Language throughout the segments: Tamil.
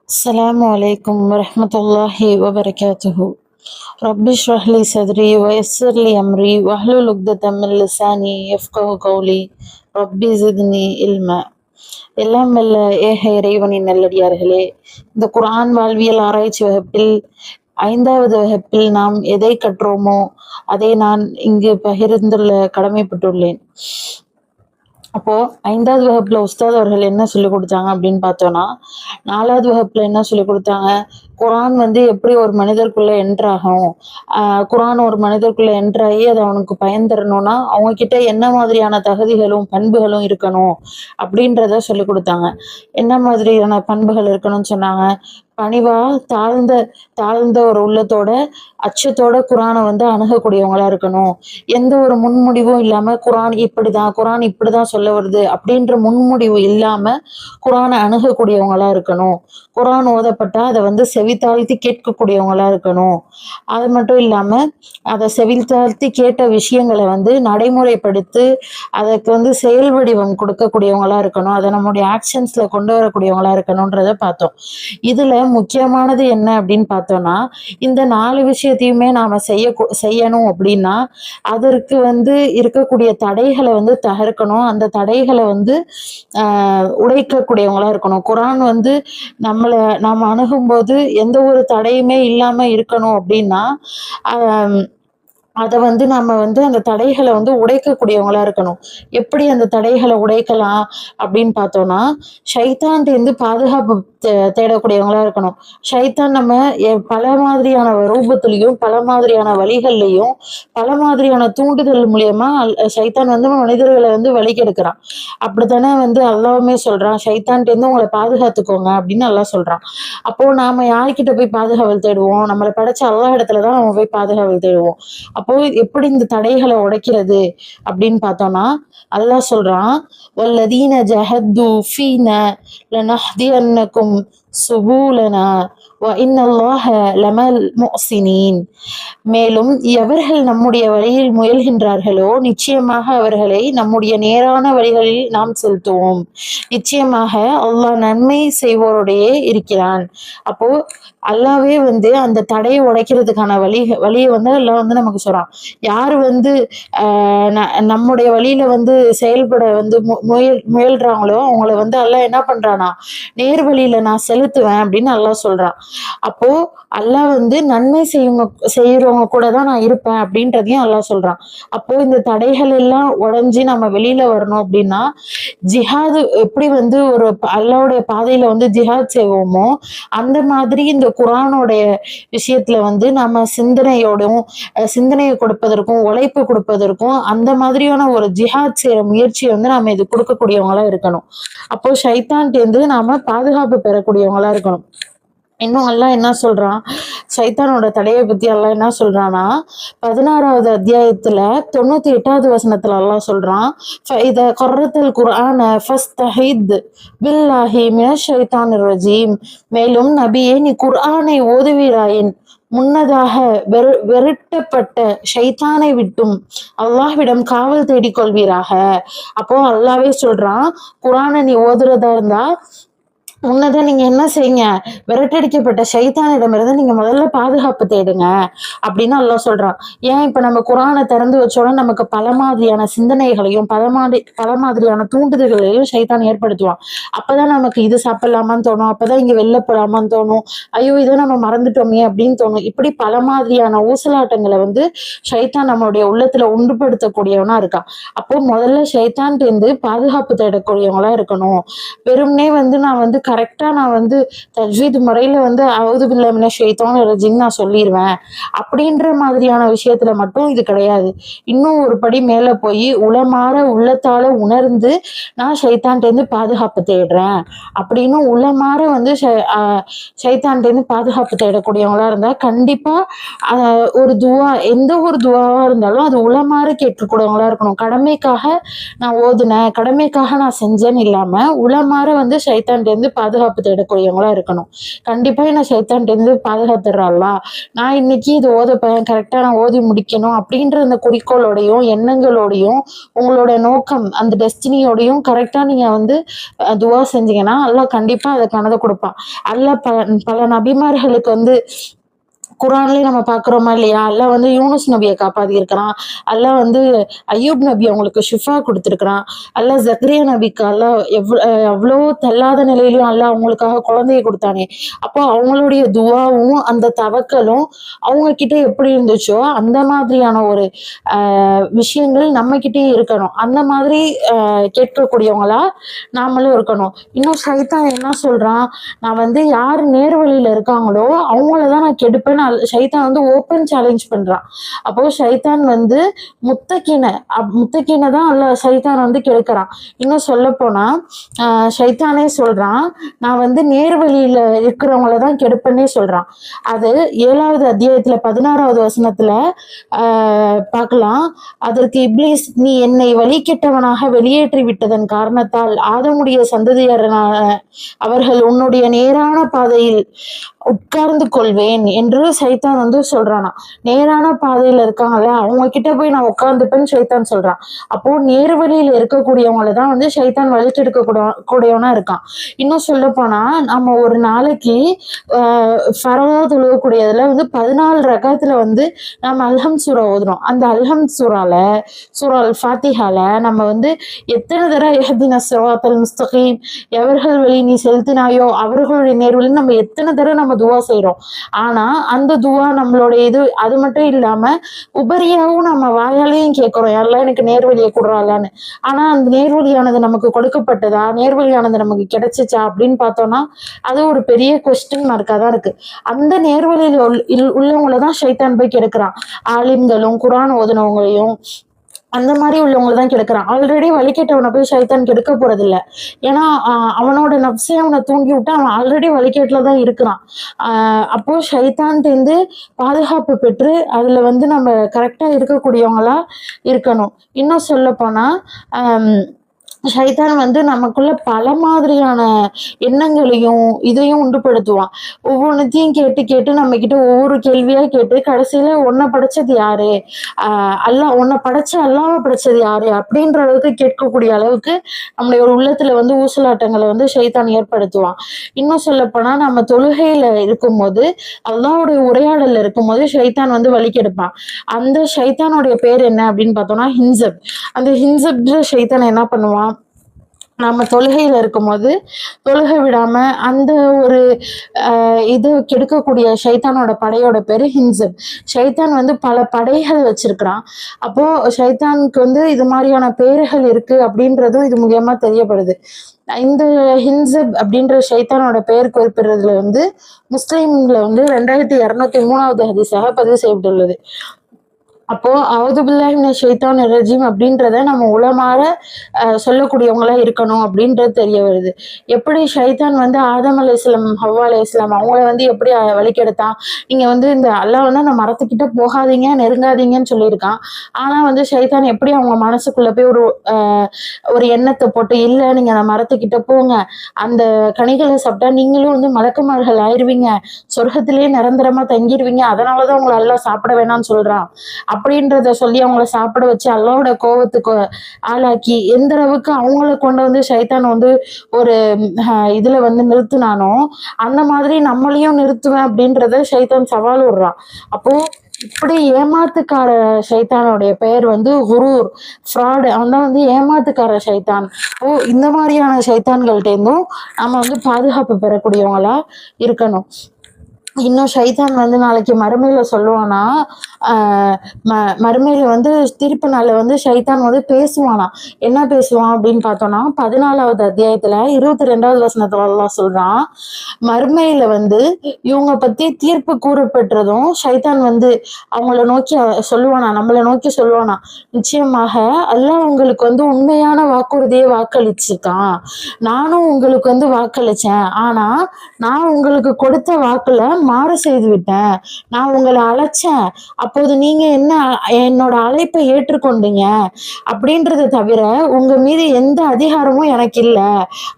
السلام عليكم ورحمة الله وبركاته. رب اشرح لي صدري ويسر لي أمري واحلل عقدة من لساني يفقه قولي. ربي زدني علما. எல்லாம் வல்ல ஏக இறைவனின் நல்லடியார்களே, இந்த குர்ஆன் வாழ்வியல் ஆராய்ச்சி வகுப்பில் 5வது வகுப்பில் நாம் எதை கற்றோமோ அதை நான் இங்கு பகிர்ந்துள்ள கடமைப்பட்டுள்ளேன். அப்போ 5வது வகுப்புல உஸ்தாத் அவர்கள் என்ன சொல்லி கொடுத்தாங்க அப்படின்னு பார்த்தோம்னா, 4வது வகுப்புல என்ன சொல்லி கொடுத்தாங்க, குர்ஆன் எப்படி ஒரு மனிதருக்குள்ள என்ட்ராகும், குர்ஆன் ஒரு மனிதருக்குள்ள என்ட்ராகி அது அவனுக்கு பயன் தரணும்னா அவங்க கிட்ட என்ன மாதிரியான தகுதிகளும் பண்புகளும் இருக்கணும் அப்படின்றத சொல்லி கொடுத்தாங்க. என்ன மாதிரியான பண்புகள் இருக்கணும்னு சொன்னாங்க, பணிவா தாழ்ந்த தாழ்ந்த ஒரு உள்ளத்தோட அச்சத்தோட குர்ஆனை அணுகக்கூடியவங்களா இருக்கணும். எந்த ஒரு முன்முடிவும் இல்லாம குர்ஆன் இப்படிதான் சொல்ல வருது அப்படின்ற முன்முடிவு இல்லாம குர்ஆனை அணுகக்கூடியவங்களா இருக்கணும். குர்ஆன் ஓதப்பட்டா அதை செவித்தாழ்த்தி கேட்கக்கூடியவங்களா இருக்கணும். அது மட்டும் இல்லாம அதை செவித்தாழ்த்தி கேட்ட விஷயங்களை நடைமுறைப்படுத்தி அதற்கு செயல் வடிவம் கொடுக்கக்கூடியவங்களா இருக்கணும். அதை நம்முடைய ஆக்ஷன்ஸ்ல கொண்டு வரக்கூடியவங்களா இருக்கணும்ன்றத பார்த்தோம். இதுல முக்கியமானது என்ன அப்படின்னு பார்த்தோம்னா, இந்த 4 விஷயத்தையுமே நாம செய்யணும் அப்படின்னா அதற்கு இருக்கக்கூடிய தடைகளை தகர்க்கணும். அந்த தடைகளை உடைக்கக்கூடியவங்களா இருக்கணும். குர்ஆன் நாம அணுகும்போது எந்த ஒரு தடையுமே இல்லாம இருக்கணும் அப்படின்னா அதை நாம அந்த தடைகளை உடைக்கக்கூடியவங்களா இருக்கணும். எப்படி அந்த தடைகளை உடைக்கலாம் அப்படின்னு பார்த்தோம்னா, ஷைத்தான்கிட்ட பாதுகாப்பு தேடக்கூடியவங்களா இருக்கணும். ஷைத்தான் நம்ம பல மாதிரியான ரூபத்திலையும் பல மாதிரியான வழிகள்லையும் பல மாதிரியான தூண்டுதல் மூலியமா ஷைத்தான் மனிதர்களை வழிகெடுக்கிறான். அப்படித்தானே அல்லாஹ்வுமே சொல்றான், ஷைத்தான்கிட்ட உங்களை பாதுகாத்துக்கோங்க அப்படின்னு அல்லாஹ் சொல்றான். அப்போ நாம யார்கிட்ட போய் பாதுகாவல் தேடுவோம்? நம்மளை படைச்ச அல்லாஹ் இடத்துலதான் நம்ம போய் பாதுகாவல் தேடுவோம். அப்போ எப்படி இந்த தடைகளை உடைக்கிறது அப்படின்னு பார்த்தோம்னா, அல்லாஹ் சொல்றான், வல்லதீன ஜஹது ஃபீன லனஹ்தியன்னகும் சுபூலனா வ இன்னல்லாஹ லமல் முஹ்சினீன். மேலும் எவர்கள் நம்முடைய வழியில் முயல்கின்றார்களோ நிச்சயமாக அவர்களை நம்முடைய நேரான வழிகளில் நாம் செலுத்துவோம். நிச்சயமாக அல்லாஹ் நன்மை செய்வோருடையே இருக்கிறான். அப்போ அல்லாவே அந்த தடையை உடைக்கிறதுக்கான வழியை அல்லாஹ் நமக்கு சொல்றான். யாரு நம்முடைய வழியில செயல்பட முயல்றாங்களோ அவங்கள அல்லாஹ் என்ன பண்றானா, நேர் வழியில நான் செலுத்துவேன் அப்படின்னு அல்லாஹ் சொல்றான். அப்போ அல்லாஹ் நன்மை செய்யறவங்க கூட தான் நான் இருப்பேன் அப்படின்றதையும் அல்லாஹ் சொல்றான். அப்போ இந்த தடைகள் எல்லாம் உடைஞ்சு நம்ம வெளியில வரணும் அப்படின்னா ஜிஹாது எப்படி ஒரு அல்லாஹ்வுடைய பாதையில ஜிஹாத் செய்வோமோ அந்த மாதிரி இந்த குர்ஆனுடைய விஷயத்துல நம்ம சிந்தனையை கொடுப்பதற்கும் உழைப்பு கொடுப்பதற்கும் அந்த மாதிரியான ஒரு ஜிஹாத் செய்யற முயற்சியை நாம இது கொடுக்கக்கூடியவங்களா இருக்கணும். அப்போ ஷைத்தான்கிட்ட நாம பாதுகாப்பு பெறக்கூடியவங்களா இருக்கணும். இன்னும் அல்லாஹ் என்ன சொல்றான், சைத்தானோட தடையை பத்தி அல்லாஹ் என்ன சொல்றான்னா, 16வது அத்தியாயத்துல 98வது வசனத்துல அல்லாஹ் சொல்றான், ஃபஇதா கர்ரத்தல் குர்ஆன ஃபஸ்தஹித் பில்லாஹி மினஷ் ஷைத்தானிர் ரஜீம். மேலும் நபியே, நீ குர்ஆனை ஓதுவீராயின் முன்னதாக வெறுட்டப்பட்ட ஷைத்தானை விட்டும் அல்லாஹ்விடம் காவல் தேடிக் கொள்வீராக. அப்போ அல்லாஹ்வே சொல்றான், குர்ஆனை நீ ஓதுறதா இருந்தா முன்னதான் நீங்க என்ன செய்யுங்க, விரட்டடிக்கப்பட்ட ஷைத்தானிடமிருந்து நீங்க முதல்ல பாதுகாப்பு தேடுங்க அப்படின்னு அல்லாஹ் சொல்றான். ஏன் இப்ப நம்ம குர்ஆனை திறந்து வச்சோன்னா நமக்கு பல மாதிரியான சிந்தனைகளையும் பல மாதிரியான தூண்டுதல்களையும் ஷைத்தான் ஏற்படுத்துவான். அப்பதான் நமக்கு இது சாப்பிடலாமான்னு தோணும், அப்பதான் இங்க வெளில போலாமான்னு தோணும், ஐயோ இதை நம்ம மறந்துட்டோமே அப்படின்னு தோணும். இப்படி பல மாதிரியான ஊசலாட்டங்களை ஷைத்தான் நம்மளுடைய உள்ளத்துல உண்டுபடுத்தக்கூடியவனா இருக்கான். அப்போ முதல்ல ஷைத்தான்ட்டு பாதுகாப்பு தேடக்கூடியவங்களா இருக்கணும். வெறும்னே நான் கரெக்டா நான் தஜ்வீத் முறையில அவுது பில்லாஹி மினஷ் ஷைத்தானிர் ரஜீம் நான் சொல்லிடுவேன் அப்படின்ற மாதிரியான விஷயத்துல மட்டும் இது கிடையாது. இன்னும் ஒரு படி மேல போய் உளமாற உள்ளத்தால உணர்ந்து நான் ஷைத்தான்கிட்ட பாதுகாப்பு தேடுறேன் அப்படின்னு உளமாற ஷைத்தான்கிட்ட பாதுகாப்பு தேடக்கூடியவங்களா இருந்தா கண்டிப்பா ஒரு துவா, எந்த ஒரு துவாவா இருந்தாலும் அது உளமாற கேட்கக்கூடியவங்களா இருக்கணும். கடமைக்காக நான் ஓதுனேன், கடமைக்காக நான் செஞ்சேன்னு இல்லாம உளமாற ஷைத்தான்கிட்ட பாதுகாப்பு தேடக்கூடியவங்களா இருக்கணும். கண்டிப்பா என்ன சைத்தான்ட்டு இருந்து பாதுகாத்துடுறாளா, நான் இன்னைக்கு இது ஓதப்பேன், கரெக்டா நான் ஓதி முடிக்கணும் அப்படின்ற அந்த குறிக்கோளோடையும் எண்ணங்களோடையும் உங்களோட நோக்கம் அந்த டெஸ்டினியோடையும் கரெக்டா நீங்க வந்து துவா செஞ்சீங்கன்னா அல்லாஹ் கண்டிப்பா அதை கனதை கொடுப்பான். அல்லாஹ் பல நபிமார்களுக்கு வந்து குரான்லயே நம்ம பாக்குறோமா இல்லையா, அல்லாஹ் வந்து யூனுஸ் நபியை காப்பாத்தி இருக்கிறான், அல்லாஹ் வந்து அய்யூப் நபி அவங்களுக்கு ஷிஃபா கொடுத்துருக்கிறான், அல்லாஹ் ஜக்ரியா நபிக்கு அல்லாஹ் அவ்வளோ தள்ளாத நிலையிலும் அல்லாஹ் அவங்களுக்காக குழந்தைய கொடுத்தானே. அப்போ அவங்களுடைய துவாவும் அந்த தவக்கலும் அவங்க கிட்ட எப்படி இருந்துச்சோ அந்த மாதிரியான ஒரு விஷயங்கள் நம்ம கிட்டே இருக்கணும். அந்த மாதிரி கேட்கக்கூடியவங்களா நாமளும் இருக்கணும். இன்னும் சைத்தான் என்ன சொல்றான், நான் வந்து யார் நேர்வழியில இருக்காங்களோ அவங்களதான் நான் கெடுப்பேன்னு சைத்தான் வந்து ஓப்பன் சேலஞ்ச் பண்றான். அப்போ சைத்தான் வந்து முத்தக்கீனை தான் அல்ல சைத்தான் வந்து கெடுக்கிறான். இன்னும் சொல்ல போனா சைத்தானே சொல்றான், நான் வந்து நேர்வழியில இருக்கிறவங்களதான் கெடுப்பேன்னே சொல்றான். அது 7வது அத்தியாயத்துல 16வது வசனத்துல பார்க்கலாம். அதற்கு இப்லீஸ், நீ என்னை வழி கெட்டவனாக வெளியேற்றி விட்டதன் காரணத்தால் ஆதமுடைய சந்ததியர் அவர்கள் உன்னுடைய நேரான பாதையில் உட்கார்ந்து கொள்வேன் என்று சைத்தான் வந்து சொல்றானா. நேரான பாதையில இருக்காங்கல்ல அவங்க கிட்ட போய் நான் உட்கார்ந்துப்பேன்னு சைத்தான் சொல்றான். அப்போ நேர்வழியில இருக்கக்கூடியவங்களதான் வந்து சைத்தான் வலிச்செடுக்க கூடியவனா இருக்கான். இன்னும் சொல்ல போனா நம்ம ஒரு நாளைக்கு ஃபரவா தொழுகக்கூடியதுல வந்து 14 ரகாத்துல வந்து நம்ம அல்ஹம் சூரா ஓதுறோம். அந்த அல்ஹம் சூறால அல் ஃபாத்திஹால நம்ம வந்து எத்தனை தடவை இஹ்தின ஸிராத்தல் முஸ்தகீம், எவர்கள் வழி நீ செலுத்தினாயோ அவர்களுடைய நேர்வழி நம்ம எத்தனை தடவை நம்ம துவா செய்யறோம். ஆனா அந்த துவா நம்மளுடைய இது அது மட்டும் இல்லாம உபரியாகவும் நம்ம வாயாலையும் கேட்கிறோம், யாரெல்லாம் எனக்கு நேர்வழியை கொடுறாளான்னு. ஆனா அந்த நேர்வழியானது நமக்கு கொடுக்கப்பட்டதா, நேர்வழியானது நமக்கு கிடைச்சிச்சா அப்படின்னு பார்த்தோம்னா அது ஒரு பெரிய கொஸ்டின் மார்க்கா தான் இருக்கு. அந்த நேர்வழியில் உள்ளவங்களதான் ஷைத்தான் போய் கெடுக்கிறான். ஆலிம்களும் குரான் ஓதுனவங்களையும் அந்த மாதிரி உள்ளவங்களை தான் கெடுக்கிறான். ஆல்ரெடி வழிகேட்டவனை போய் சைத்தான் கெடுக்க போறது இல்லை. ஏன்னா அவனோட நப்சே அவனை தூங்கி விட்டு அவன் ஆல்ரெடி வழிகேட்டுலதான் இருக்கிறான். அப்போ சைத்தான்ட்டு பாதுகாப்பு பெற்று அதுல வந்து நம்ம கரெக்டா இருக்கக்கூடியவங்களா இருக்கணும். இன்னும் சொல்ல போனா சைத்தான் வந்து நமக்குள்ள பல மாதிரியான எண்ணங்களையும் இதையும் உண்டுபடுத்துவான். ஒவ்வொன்றத்தையும் கேட்டு கேட்டு நம்ம கிட்ட ஒவ்வொரு கேள்வியா கேட்டு கடைசியில உன்னை படைச்சது யாரு, உன்னை அல்லாஹ்வை படைச்சது யாரு அப்படின்ற அளவுக்கு கேட்கக்கூடிய அளவுக்கு நம்முடைய ஒரு உள்ளத்துல வந்து ஊசலாட்டங்களை வந்து சைத்தான் ஏற்படுத்துவான். இன்னும் சொல்ல போனா நம்ம தொழுகையில இருக்கும்போது அல்லாஹ்வுடைய உரையாடல்ல இருக்கும்போது சைத்தான் வந்து வலிக்கெடுப்பான். அந்த சைத்தானுடைய பேர் என்ன அப்படின்னு பார்த்தோம்னா ஹின்சப். அந்த ஹின்சப்ன்ற சைத்தான் என்ன பண்ணுவான், நம்ம தொழுகையில இருக்கும்போது தொழுகை விடாம அந்த ஒரு இது கெடுக்கக்கூடிய சைத்தானோட படையோட பேரு ஹின்சப். சைத்தான் வந்து பல படைகள் வச்சிருக்கிறான். அப்போ சைத்தானுக்கு வந்து இது மாதிரியான பேர்கள் இருக்கு அப்படின்றதும் இது மூலியமா தெரியப்படுது. இந்த ஹின்சப் அப்படின்ற சைத்தானோட பெயர் குறிப்பிடுறதுல வந்து முஸ்லிம்ல வந்து 2203வது ஹதீஸாக பதிவு செய்யப்பட்டுள்ளது. அப்போ அவுது பில்லாஹி மினஷ் ஷைத்தானிர் ரஜீம் அப்படின்றத நம்ம உளமாற சொல்லக்கூடியவங்களா இருக்கணும் அப்படின்றது தெரிய வருது. எப்படி ஷைத்தான் வந்து ஆதம் அலைஹிஸ்ஸலாம் ஹவ்வா அலைஹிஸ்ஸலாம் அவங்கள வந்து எப்படி வழிகெடுத்தான், நீங்க வந்து இந்த அல்லாஹ் வந்து அந்த மரத்துக்கிட்ட போகாதீங்க நெருங்காதீங்கன்னு சொல்லியிருக்கான். ஆனா வந்து ஷைத்தான் எப்படி அவங்க மனசுக்குள்ள போய் ஒரு எண்ணத்தை போட்டு, இல்ல நீங்க அந்த மரத்துக்கிட்ட போங்க, அந்த கனிகளை சாப்பிட்டா நீங்களும் வந்து மலக்குமார்கள் ஆயிருவீங்க, சொர்க்கத்திலேயே நிரந்தரமா தங்கிடுவீங்க, அதனாலதான் உங்களை அல்லாஹ் சாப்பிட வேணாம்னு சொல்றான் அப்படின்றத சொல்லி அவங்கள சாப்பிட வச்சு அல்லாஹ்வோட கோவத்துக்கு ஆளாக்கி எந்த அளவுக்கு அவங்கள கொண்டு வந்து சைத்தான் வந்து ஒரு இதுல வந்து நிறுத்தினானோ அந்த மாதிரி நம்மளையும் நிறுத்துவேன் அப்படின்றத சைத்தான் சவால் விடுறான். அப்போ இப்படி ஏமாத்துக்கார சைத்தானுடைய பெயர் வந்து குரூர், ஃப்ராடு. அவன் தான் வந்து ஏமாத்துக்கார சைத்தான். இந்த மாதிரியான சைத்தான்கள்ட்ட இருந்தும் நம்ம வந்து பாதுகாப்பு பெறக்கூடியவங்களா இருக்கணும். இன்னும் சைத்தான் வந்து நாளைக்கு மறுமையில சொல்லுவானா, மறுமையில வந்து திருப்ப நாள்ல வந்து சைத்தான் வந்து பேசுவானா. என்ன பேசுவான் அப்படின்னு பார்த்தோம்னா 14வது அத்தியாயத்துல 22வது வசனத்துல எல்லாம் சொல்றான், மறுமையில வந்து இவங்க பத்தி தீர்ப்பு கூறப்பெற்றதும் சைத்தான் வந்து அவங்கள நோக்கி சொல்லுவானா, நம்மளை நோக்கி சொல்லுவானா, நிச்சயமாக அல்லாஹ் உங்களுக்கு வந்து உண்மையான வாக்குறுதியை வாக்களிச்சிருக்கான், நானும் உங்களுக்கு வந்து வாக்களிச்சேன், ஆனா நான் உங்களுக்கு கொடுத்த வாக்குல மாறு செய்து விட்டேன், நான் உங்களை அழைச்சேன், அப்ப அப்போது நீங்க என்னோட அழைப்பை ஏற்றுக்கொண்டீங்க அப்படின்றத தவிர உங்க மீது எந்த அதிகாரமும் எனக்கு இல்ல.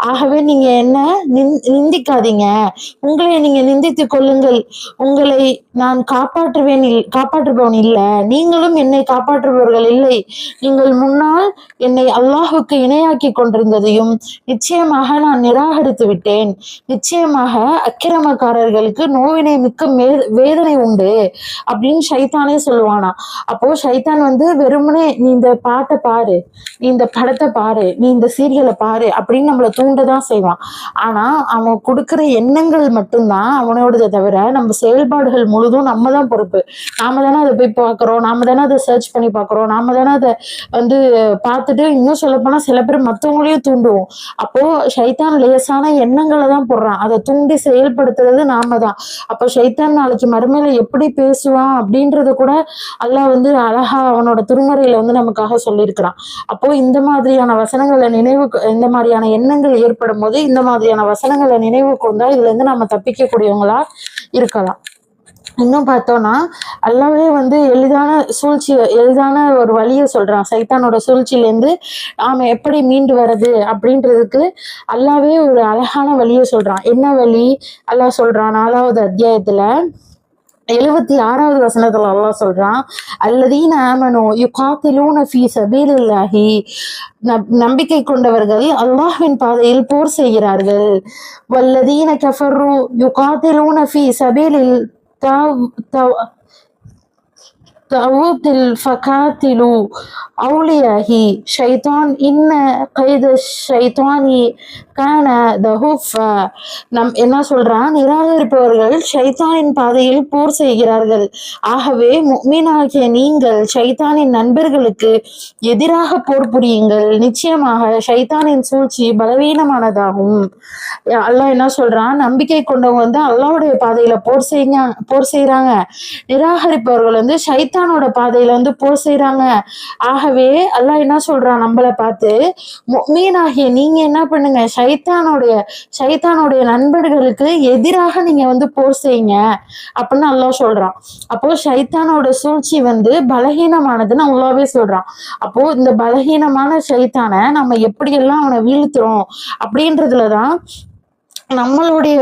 ஆகவே நீங்க என்ன நிந்திக்காதீங்க, உங்களை நீங்க நிந்தித்துக் கொள்ளுங்கள். உங்களை நான் காப்பாற்றுபவன் இல்ல, நீங்களும் என்னை காப்பாற்றுபவர்கள் இல்லை. நீங்கள் முன்னால் என்னை அல்லாஹுக்கு இணையாக்கி கொண்டிருந்ததையும் நிச்சயமாக நான் நிராகரித்து விட்டேன். நிச்சயமாக அக்கிரமக்காரர்களுக்கு நோவினை மிக்க வேதனை உண்டு அப்படின்னு ஷைத்தானே சொல்லுவானா. அப்போ ஷைத்தான் வந்து வெறுமனே நீ இந்த பாட்டை பாரு, நீ இந்த படத்தை பாரு, நீ இந்த சீரியலை பாரு அப்படின்னு நம்மளை தூண்டதான் செய்வான். ஆனா அவன் கொடுக்குற எண்ணங்கள் மட்டும்தான் அவனோடதை தவிர நம்ம செயல்பாடுகள் முழுதும் நம்ம தான் பொறுப்பு. நாம தானே அதை போய் பார்க்குறோம், நாம தானே அதை சர்ச் பண்ணி பார்க்குறோம், நாம தானே அதை வந்து பார்த்துட்டு இன்னும் சொல்ல போனா சில பேர் மற்றவங்களையும் தூண்டுவோம். அப்போ ஷைத்தான் லேசான எண்ணங்களை தான் போடுறான், அதை தூண்டி செயல்படுத்துறது நாம தான். அப்போ ஷைத்தான் நாளைக்கு மறுமையில எப்படி பேசுவான் அப்படின்றது கூட அல்லாஹ் வந்து அழகா அவனோட திருமறையில வந்து நமக்காக சொல்லியிருக்கிறான். அப்போ இந்த மாதிரியான வசனங்களை இந்த மாதிரியான எண்ணங்கள் ஏற்படும் போது இந்த மாதிரியான வசனங்களை நினைவு கொண்டா இதுல இருந்து நம்ம தப்பிக்க கூடியவங்களா இருக்கலாம். இன்னும் பார்த்தோம்னா அல்லாவே வந்து எளிதான ஒரு வழியை சொல்றான். சைத்தானோட சூழ்ச்சியிலேருந்து நாம எப்படி மீண்டு வர்றது அப்படின்றதுக்கு அல்லாவே ஒரு அழகான வழியை சொல்றான். என்ன வழி அல்லாஹ் சொல்றான்? 4வது அத்தியாயத்துல 76வது வசனத்துல அல்லாஹ் சொல்றான், அல்லதீன ஆமனு யுகாத்திலூன ஃபீ சபீலில்லாஹி, நம்பிக்கை கொண்டவர்கள் அல்லாஹ்வின் பாதையில் போர் செய்கிறார்கள். வல்லதீன கஃபரு யுகாத்திலூன ஃபீ சபீலில் தவுத்தில் ஃபகாத்திலு அவுலியாஹி ஷைத்தான் இன்ன கைத ஷைத்தானி கான தஹூஃபா. என்ன சொல்றான்? நிராகரிப்பவர்கள் ஷைத்தானின் பாதையில் போர் செய்கிறார்கள். ஆகவே முஃமினாகிய நீங்கள் ஷைத்தானின் நண்பர்களுக்கு எதிராக போர் புரியுங்கள். நிச்சயமாக ஷைத்தானின் சூழ்ச்சி பலவீனமானதாகும். அல்லாஹ் என்ன சொல்றான்? நம்பிக்கை கொண்டவங்க வந்து அல்லாஹ்வுடைய பாதையில போர் செய்யறாங்க, நிராகரிப்பவர்கள் வந்து ஷைத்தானோட பாதையில வந்து போர் செய்யறாங்க. ஆகவே அல்லாஹ் என்ன சொல்றான் நம்மளை பார்த்து, முஃமினாகிய நீங்க என்ன பண்ணுங்க, ஷைத்தானுடைய நண்பர்களுக்கு எதிராக நீங்க வந்து போர் செய்யுங்க அப்படின்னு அல்லாஹ் சொல்றான். அப்போ ஷைத்தானோட சூழ்ச்சி வந்து பலகீனமானதுன்னு அல்லாஹ்வே சொல்றான். அப்போ இந்த பலகீனமான ஷைத்தானை நம்ம எப்படியெல்லாம் அவனை வீழ்த்துறோம் அப்படின்றதுலதான் நம்மளுடைய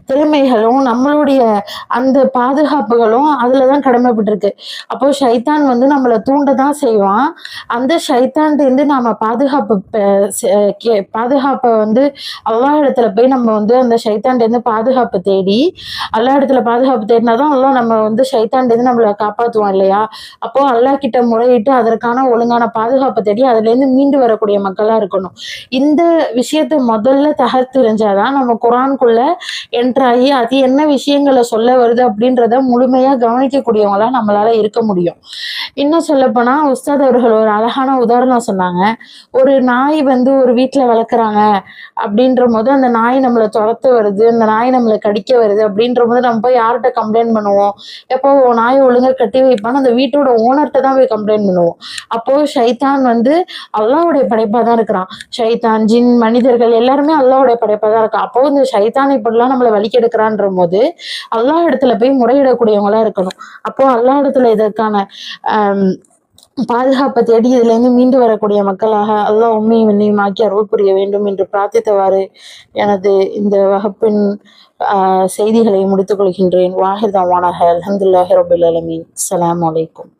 திறமைகளும் நம்மளுடைய அந்த பாதுகாப்புகளும் அதுலதான் கடமைப்பட்டிருக்கு. அப்போ ஷைத்தான் வந்து நம்மளை தூண்டதான் செய்வான். அந்த ஷைத்தான்ட்டு நாம பாதுகாப்பை வந்து அல்லாஹ் இடத்துல போய் நம்ம வந்து அந்த ஷைத்தான்ட்டு பாதுகாப்பு தேடி அல்லாஹ் இடத்துல பாதுகாப்பு தேடினாதான் அல்லாஹ் நம்ம வந்து ஷைத்தான்ட்டு நம்மளை காப்பாற்றுவான் இல்லையா? அப்போ அல்லாஹ் கிட்ட முறையிட்டு அதற்கான ஒழுங்கான பாதுகாப்பை தேடி அதுல இருந்து மீண்டு வரக்கூடிய மக்களா இருக்கணும். இந்த விஷயத்த முதல்ல தகர்த்தெறிஞ்சாதான் நம்ம குரானுக்குள்ள என்ட்ராகி அது என்ன விஷயங்களை சொல்ல வருது அப்படின்றத முழுமையா கவனிக்கக்கூடியவங்களா நம்மளால இருக்க முடியும். இன்னும் சொல்ல போனா உஸ்தாத் அவர்கள் ஒரு அழகான உதாரணம் சொன்னாங்க. ஒரு நாய் வந்து ஒரு வீட்டுல வளர்க்குறாங்க அப்படின்ற போது அந்த நாய் நம்மளை துரத்த வருது, அந்த நாய் நம்மளை கடிக்க வருது அப்படின்ற போது நம்ம போய் யார்கிட்ட கம்ப்ளைண்ட் பண்ணுவோம்? எப்போ நாயை ஒழுங்கா கட்டி வைப்பான்னு அந்த வீட்டோட ஓனர்கிட்ட தான் போய் கம்ப்ளைண்ட் பண்ணுவோம். அப்போ ஷைத்தான் வந்து அல்லாஹ்வுடைய படைப்பா தான் இருக்கிறான். ஷைத்தான், ஜின், மனிதர்கள் எல்லாருமே அல்லாஹ்வுடைய படைப்பா தான் இருக்கான். அப்போ இந்த ஷைத்தான் இப்படிலாம் நம்மளை வலிக்கெடுக்கிறான்ற போது அல்லாஹ் இடத்துல போய் முறையிடக்கூடியவங்களா இருக்கணும். அப்போ அல்லாஹ் இடத்துல இதற்கான பாதுகாப்பை தேடி இதுல இருந்து மீண்டு வரக்கூடிய மக்களாக அல்லாஹ் உண்மையும் என்னையும் ஆக்கி அருள் புரிய வேண்டும் என்று பிரார்த்தித்தவாறு எனது இந்த வகுப்பின் செய்திகளை முடித்துக் கொள்கின்றேன். வாஹிர் தவானாக அல்ஹம்துலில்லாஹி ரப்பில் ஆலமீன். அஸ்ஸலாமு அலைக்கும்.